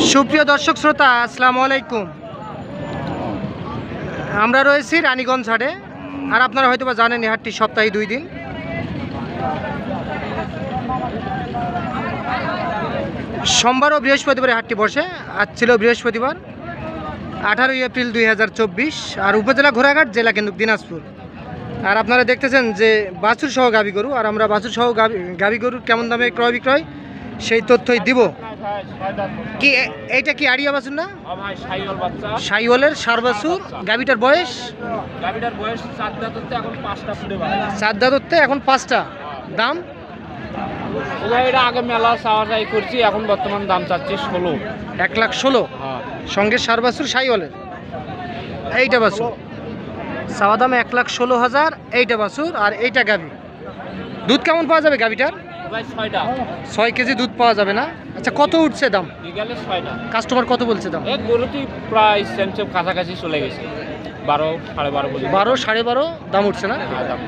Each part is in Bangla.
সুপ্রিয় দর্শক শ্রোতা, আসসালামু আলাইকুম। আমরা রয়েছি রানীগঞ্জ হাটে, আর আপনারা হয়তো বা জানেন এই হাটটি সপ্তাহে 2 দিন। সোমবার ও বৃহস্পতিবারে হাটটি বসে। আজ ছিল বৃহস্পতিবার, 18 এপ্রিল 2024, আর উপজেলা ঘোড়াঘাট, জেলা কিন্তু দিনাজপুর। আর আপনারা দেখতেছেন যে বাছুর সহ গাভী গরু, আর আমরা বাছুর সহ গাভী গরুর কেমন দামে ক্রয় বিক্রয় সেই তথ্যই দিব। কি এইটা কি আড়িয়া বাছুর না? শাইওয়ালের সার বাছুর। গাভীটার বয়স 4 দাঁততে এখন 5টা ফুটে বাড়ে। 4 দাঁততে এখন 5টা। দাম এটা আগে মেলা চাওয়াচাই করছি, এখন বর্তমান দাম চাচ্ছি 16। 1,16,000 সঙ্গে সার বাছুর শাইওয়ালের। এইটা বাছুর চাওয়া দাম 1,16,000। এইটা বাছুর আর এইটা গাভী। দুধ কেমন পাওয়া যাবে গাভীটার? 6 কেজি দুধ পাওয়া যাবে না? আচ্ছা, কত উঠছে দাম? কাস্টমার কত বলছে দাম? এক গরুটি প্রায় সেমসেম কাছাকাছি চলে গেছে। 12, 12.5 12, 12.5 দাম উঠছে না?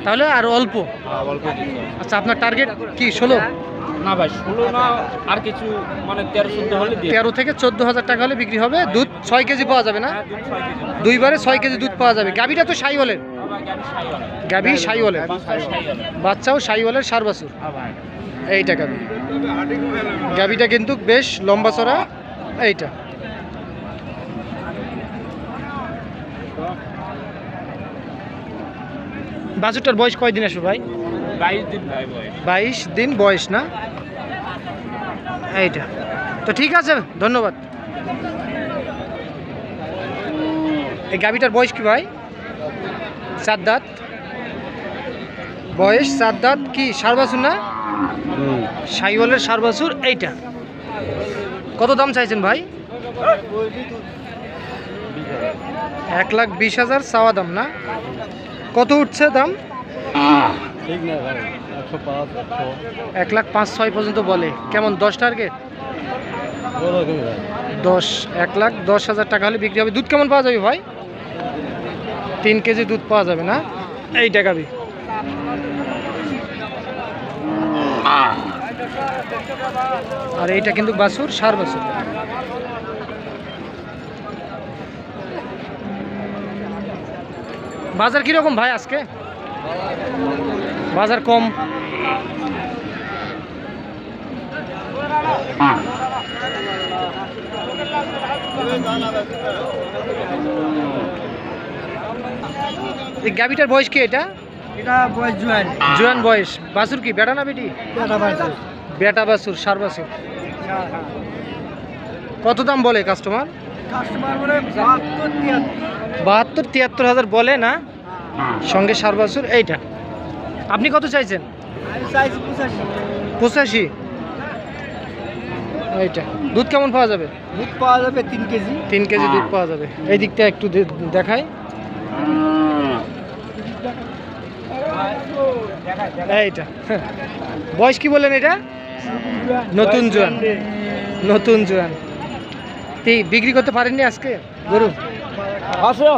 তাহলে আর অল্প। অল্প। আচ্ছা, আপনার টার্গেট কি 16? না ভাই, 16 না, আর কিছু মানে 13-14 হলে 13 থেকে 14,000 টাকা হলে বিক্রি হবে। দুধ 6 কেজি পাওয়া যাবে না? দুইবারে 6 কেজি দুধ পাওয়া যাবে। গাভীটা তো শাইওয়ালের। গাভী শাইওয়ালের, বাচ্চাও শাইওয়ালের সার বাছুর। এইটা গাভী। গাভীটা কিন্তু বেশ লম্বা চড়া। এইটা বাছুরটার বয়স কয়দিন আসবে ভাই? 22 দিন ভাই। 22 দিন বয়স না? এইটা তো ঠিক আছে, ধন্যবাদ। এই গাভীটার বয়স কি ভাই? 4 দাঁত বয়স। 4 দাঁত। কি সার বাছুর না? শাইওয়ালের সার বাছুর। এইটা কত দাম চাইছেন ভাই? 1,20,000 চাওয়া দাম না? কত উঠছে দাম? 1,05,600 পর্যন্ত বলে। কেমন 10 টার্গেট? 10, 1,10,000 টাকা হলে বিক্রি হবে। দুধ কেমন পাওয়া যাবে ভাই? 3 কেজি দুধ পাওয়া যাবে না? এই টাকা বি। আর এইটা কিন্তু বাছুর, সার বাছুর। বাজার কিরকম ভাই আজকে? বাজার কম। এই গাভীটার বয়স কি? এটা বয়স জুয়ান। জুয়ান বয়স। বাছুর কি বেটা না বেটি? বেটা বাছুর, সার বাছুর। কত দাম বলে কাস্টমার? 72-73,000 বলে না? সঙ্গে সার বাছুর। এইটা আপনি কত চাইছেন? 85। এইটা দুধ কেমন পাওয়া যাবে? দুধ পাওয়া যাবে 3 কেজি। 3 কেজি দুধ পাওয়া যাবে। এই দিকটা একটু দেখাই। এইটা বয়স কি বললেন? এটা নতুন জোয়ান। নতুন জোয়ান। বিক্রি করতে পারেননি আজকে গরু?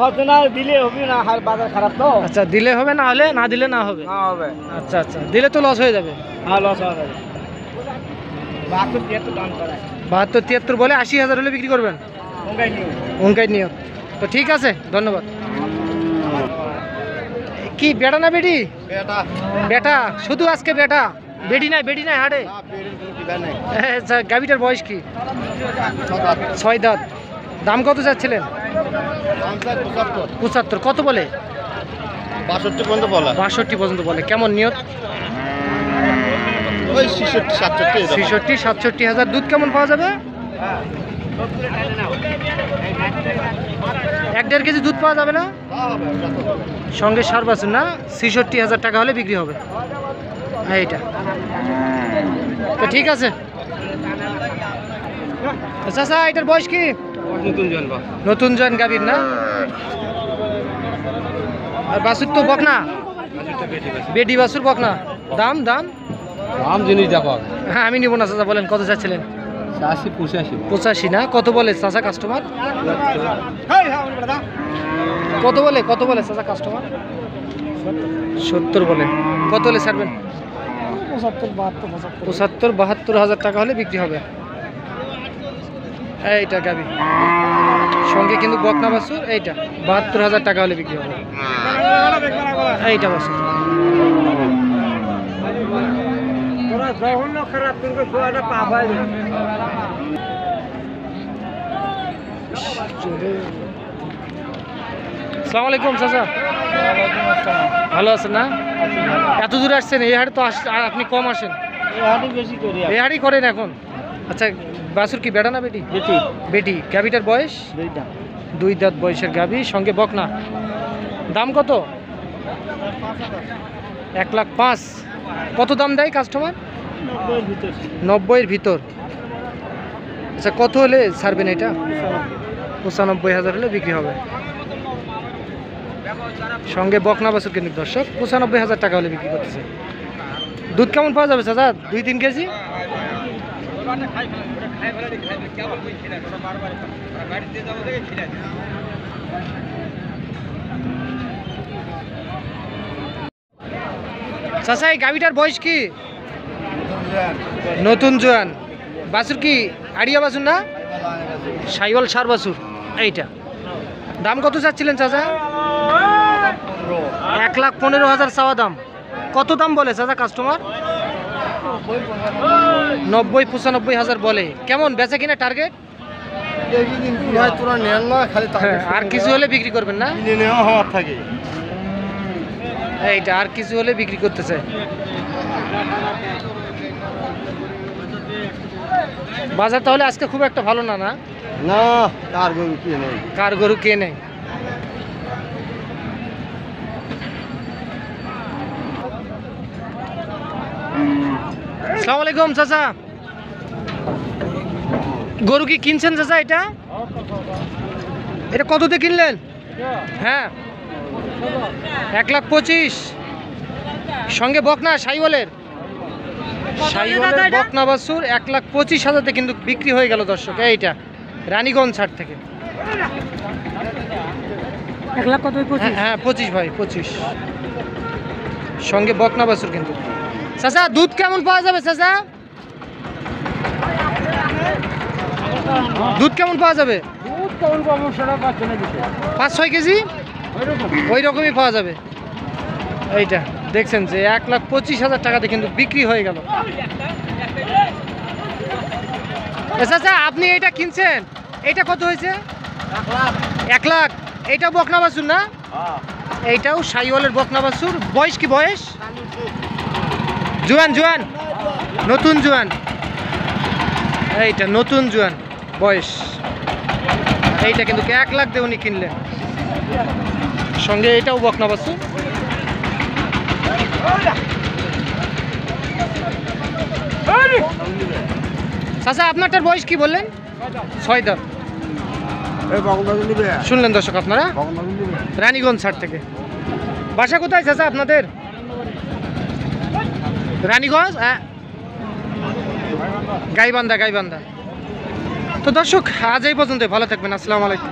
হতে না দিলে হবে না, বাজার খারাপ তো। আচ্ছা, দিলে হবে, না হলে না দিলে না হবে। আচ্ছা আচ্ছা, দিলে তো লস হয়ে যাবে। হ্যাঁ, লস হবে। 72-73 বলে 80,000 হলে বিক্রি করবেন? অঙ্কাই নিয়ম। তো ঠিক আছে, ধন্যবাদ। কি বেটা না বেটি? বেটা শুধু আজকে বেটা, বেটি নাই? বেটি নাই হাটে? আচ্ছা, গাভীটার বয়স কি? 6 দাঁত। দাম কত যাচ্ছিলেন? 75। কত বলে? 62 পর্যন্ত বলা। 62 পর্যন্ত বলে। কেমন নিয়ত? ওই 66-67। দুধ কেমন পাওয়া যাবে? 1-1.5 কেজি দুধ পাওয়া যাবে না? সঙ্গে সার বাছুর না? 66,000 টাকা হলে বিক্রি হবে। এইটা তো ঠিক আছে। আচ্ছা আচ্ছা, এটার বয়স কি? নতুন জয়েন গাভীর না? আর বাছুর তো বকনা? বেটি বাছুর, বকনা। দাম দাম দাম জিনিস দেখো। হ্যাঁ, আমি নিব না চাচা। বলেন কত চাচ্ছিলেন? 85 না? কত বলে চাচা কাস্টমার? কত বলে চাচা কাস্টমার? 70 বলে। কত হলে ছাড়বেন? 75-72,000 টাকা হলে বিক্রি হবে। এইটা গাবি সঙ্গে কিন্তু বকনা বাছুর, এইটা ৭২,০০০ টাকা হলে বিক্রি হবে। এইটা বাছুর আসসালামু আলাইকুম চাচা, ভালো আছেন না? এত দূরে আসছেন, এই হাটে তো আপনি কম আসেন, বেশি করি এই হাটই করেন এখন। আচ্ছা বাছুর কি বেটা না বেটি? বেটি। গাবিটার বয়স 2 দাঁত বয়সের গাবি, সঙ্গে বকনা। দাম কত? 1,05,000। কত দাম দেয় কাস্টমার? 90-এর ভিতর। আচ্ছা কত হলে ছাড়বেন এটা? 95,000 হলে বিক্রি হবে। সঙ্গে বকনা বাছুর কিন্তু দর্শক 95,000 টাকা হলে বিক্রি করতেছে। দুধ কেমন পাওয়া যাবে চাচা? 2-3 কেজি? চাচা এই গাভিটার বয়স কি? নতুন জোয়ান। বাছুর কি আড়িয়া বাছুর না? সাইওয়াল সার বাছুর। এইটা দাম কত চাচ্ছিলেন চাচা? 1,15,000 চাওয়া দাম। কত দাম বলে চাচা কাস্টমার? 90-95,000 বলে। কেমন বেচা কিনা টার্গেট? আর কিছু হলে বিক্রি করবেন না? এইটা আর কিছু হলে বিক্রি করতে চাই। বাজার তাহলে আজকে খুব একটা ভালো না? না না, কার গরু কে নেই? কার গরু কে নেই? আসসালামু আলাইকুম চাচা, গরু কি কিনছেন চাচা? এটা এটা কততে কিনলেন? হ্যাঁ 1,25,000। সঙ্গে বকনা সাইওয়ালের বকনা বাছুর 1,25,000 কিন্তু বিক্রি হয়ে গেল দর্শক। এইটা রানীগঞ্জ হাট থেকে। 1,25,000। হ্যাঁ 25 ভাই 25। সঙ্গে বকনা বাছুর কিন্তু। চাচা দুধ কেমন পাওয়া যাবে চাচা? দুধ কেমন পাওয়া যাবে? 5-6 কেজি ওই রকমই পাওয়া যাবে। এইটা দেখছেন যে 1,25,000 টাকাতে কিন্তু বিক্রি হয়ে গেল। চাচা আপনি এটা কিনছেন, এটা কত হয়েছে? 1 লাখ। এইটাও বকনা বাছুর না? এইটাও সাইওয়ালের বকনা বাছুর। বয়স কি? বয়স জোয়ান জোয়ান, নতুন জোয়ান। এইটা নতুন জোয়ান বয়স। এইটা কিন্তু 1 লাখ দিয়ে উনি কিনলেন। সঙ্গে এটাও বকনা বাছুর। চাচা আপনারটার বয়স কি বললেন? 6 দাঁত। শুনলেন দর্শক আপনারা রানীগঞ্জ হাট থেকে। বাসা কোথায় চাচা আপনাদের? রানীগঞ্জ গাইবান্ধা। তো দর্শক আজ এই পর্যন্ত, ভালো থাকবেন। আসসালামু আলাইকুম।